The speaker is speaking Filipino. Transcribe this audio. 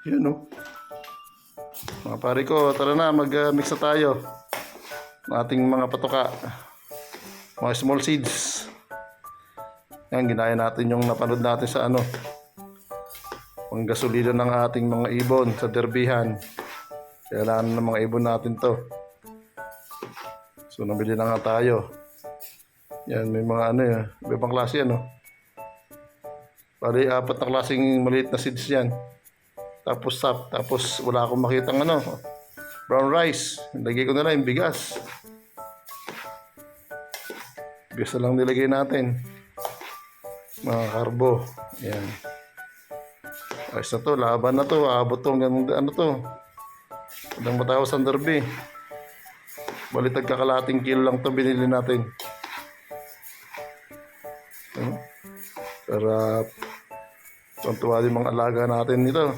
Yun, oh. Mga pare ko, tara na, mag-mix na tayo ng ating mga patoka. Mga small seeds. Yan, ginaya natin yung napanood natin sa panggasolina ng ating mga ibon sa derbihan. Kailangan ng mga ibon natin to. So, nabili na nga tayo. Yan, may mga may ibang klase Pari, 4 na klaseng maliit na seeds yan. Tapos sap, tapos wala akong makitang brown rice. Nilagay ko na lang yung bigas. Bigas na lang nilagay natin. Mga karbo. Yan. Ayos na to, laban na to. Abot to hanggang hanggang matapos ang derby. Bali tagkakalating kilo lang to binili natin. Sarap. Tuntua din mga alaga natin nito.